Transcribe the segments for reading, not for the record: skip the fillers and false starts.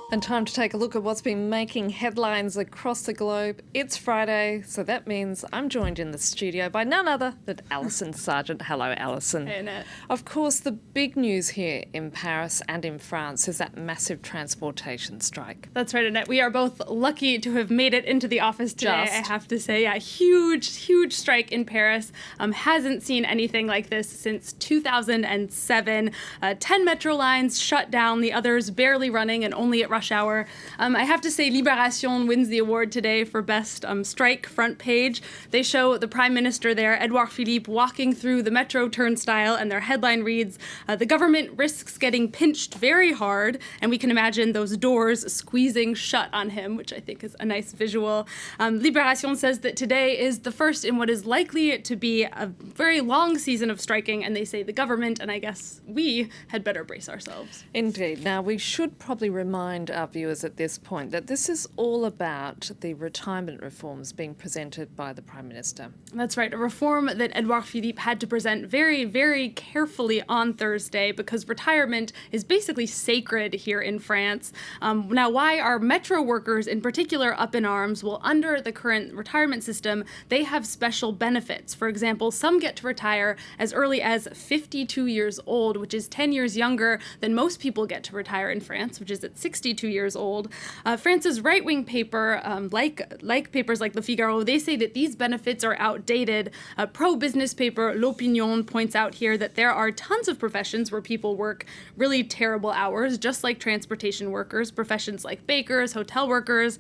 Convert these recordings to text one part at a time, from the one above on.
And time to take a look at what's been making headlines across the globe. It's Friday, so that means I'm joined in the studio by none other than Alison Sargent. Hello, Alison. Hey, Annette. Of course, the big news here in Paris and in France is that massive transportation strike. That's right, Annette. We are both lucky to have made it into the office today, I have to say. Yeah, huge strike in Paris. Hasn't seen anything like this since 2007. 10 metro lines shut down, the others barely running and only at rush hour. I have to say Libération wins the award today for best strike front page. They show the Prime Minister there, Edouard Philippe, walking through the metro turnstile, and their headline reads, the government risks getting pinched very hard, and we can imagine those doors squeezing shut on him, which I think is a nice visual. Libération says that today is the first in what is likely to be a very long season of striking, and they say the government, and I guess we, had better brace ourselves. Indeed. Now, we should probably remind our viewers at this point that this is all about the retirement reforms being presented by the Prime Minister. That's right, a reform that Edouard Philippe had to present very carefully on Thursday because retirement is basically sacred here in France. Now, why are metro workers in particular up in arms? Well, under the current retirement system, they have special benefits. For example, some get to retire as early as 52 years old, which is 10 years younger than most people get to retire in France, which is at 62 years old. France's right-wing paper, like papers like Le Figaro, they say that these benefits are outdated. Pro-business paper L'Opinion points out here that there are tons of professions where people work really terrible hours, just like transportation workers, professions like bakers, hotel workers,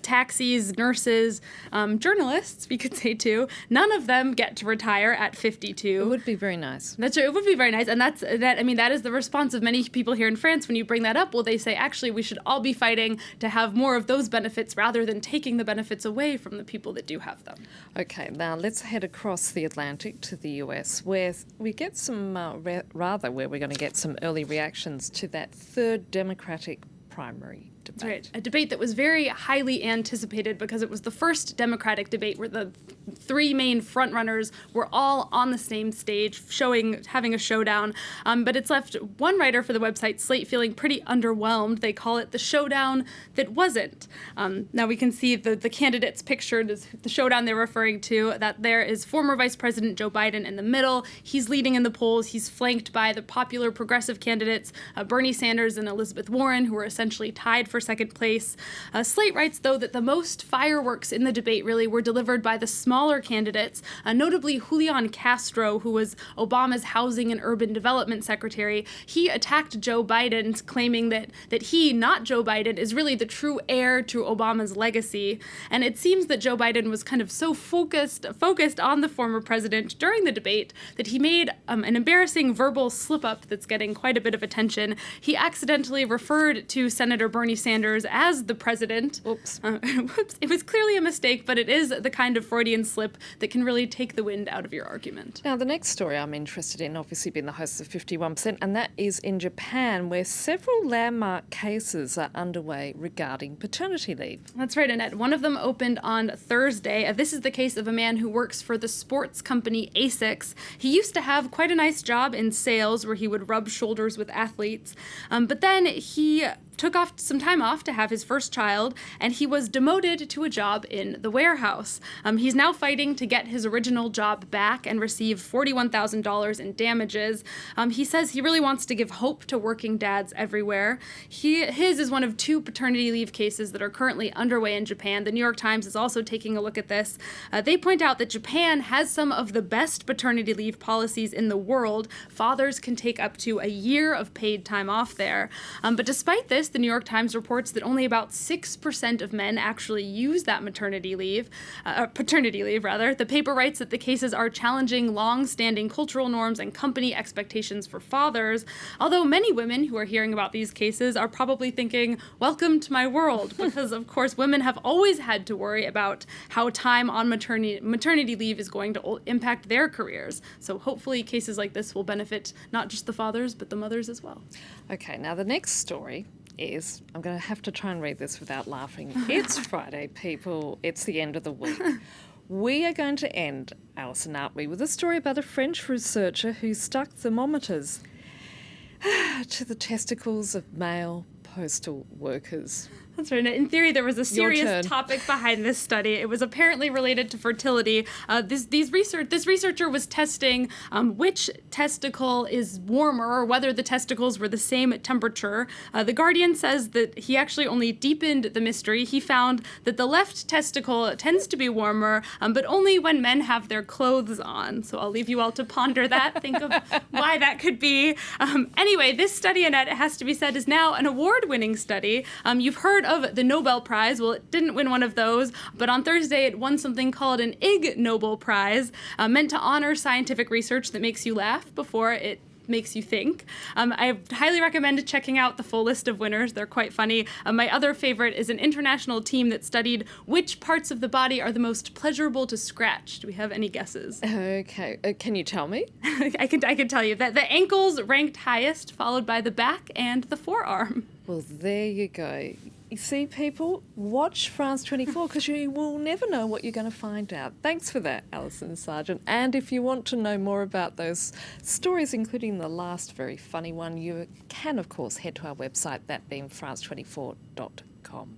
taxis, nurses, journalists, we could say too. None of them get to retire at 52. It would be very nice. That's right. It would be very nice. And that is the response of many people here in France when you bring that up. Well, they say, actually, we should all be fighting to have more of those benefits rather than taking the benefits away from the people that do have them. Okay, now let's head across the Atlantic to the US, where we get some, where we're going to get some early reactions to that third Democratic primary debate. That's right. A debate that was very highly anticipated because it was the first Democratic debate where the three main frontrunners were all on the same stage, having a showdown. But it's left one writer for the website Slate feeling pretty underwhelmed. They call it the showdown that wasn't. Now we can see the candidates pictured as the showdown they're referring to, that there is former Vice President Joe Biden in the middle. He's leading in the polls. He's flanked by the popular progressive candidates, Bernie Sanders and Elizabeth Warren, who are essentially tied for second place. Slate writes, though, that the most fireworks in the debate really were delivered by the smaller candidates, notably Julian Castro, who was Obama's Housing and Urban Development Secretary. He attacked Joe Biden, claiming that he, not Joe Biden, is really the true heir to Obama's legacy. And it seems that Joe Biden was kind of so focused on the former president during the debate that he made an embarrassing verbal slip-up that's getting quite a bit of attention. He accidentally referred to Senator Bernie Sanders as the president. Oops. Whoops. It was clearly a mistake, but it is the kind of Freudian slip that can really take the wind out of your argument. Now, the next story I'm interested in, obviously being the host of 51%, and that is in Japan, where several landmark cases are underway regarding paternity leave. That's right, Annette. One of them opened on Thursday. This is the case of a man who works for the sports company ASICS. He used to have quite a nice job in sales where he would rub shoulders with athletes, but then he took some time off to have his first child, and he was demoted to a job in the warehouse. He's now fighting to get his original job back and receive $41,000 in damages. He says he really wants to give hope to working dads everywhere. His is one of two paternity leave cases that are currently underway in Japan. The New York Times is also taking a look at this. They point out that Japan has some of the best paternity leave policies in the world. Fathers can take up to a year of paid time off there. But despite this, the New York Times reports that only about 6% of men actually use that paternity leave. The paper writes that the cases are challenging long-standing cultural norms and company expectations for fathers, although many women who are hearing about these cases are probably thinking, welcome to my world, because of course women have always had to worry about how time on maternity leave is going to impact their careers. So hopefully cases like this will benefit not just the fathers, but the mothers as well. Okay, now the next story is, I'm going to have to try and read this without laughing. It's Friday, people. It's the end of the week. We are going to end, Alison, aren't we, with a story about a French researcher who stuck thermometers To the testicles of male postal workers. That's right. In theory, there was a turn. serious topic behind this study. It was apparently related to fertility. This researcher was testing which testicle is warmer, or whether the testicles were the same temperature. The Guardian says that he actually only deepened the mystery. He found that the left testicle tends to be warmer, but only when men have their clothes on. So I'll leave you all to ponder that, think of why that could be. Anyway, this study, Annette, it has to be said, is now an award-winning study. You've heard of the Nobel Prize. Well, it didn't win one of those, but on Thursday it won something called an Ig Nobel Prize, meant to honor scientific research that makes you laugh before it makes you think. I highly recommend checking out the full list of winners. They're quite funny. My other favorite is an international team that studied which parts of the body are the most pleasurable to scratch. Do we have any guesses? Okay, can you tell me? I can tell you that the ankles ranked highest, followed by the back and the forearm. Well, there you go. You see, people, watch France 24 because you will never know what you're going to find out. Thanks for that, Alison Sargent. And if you want to know more about those stories, including the last very funny one, you can, of course, head to our website, that being france24.com.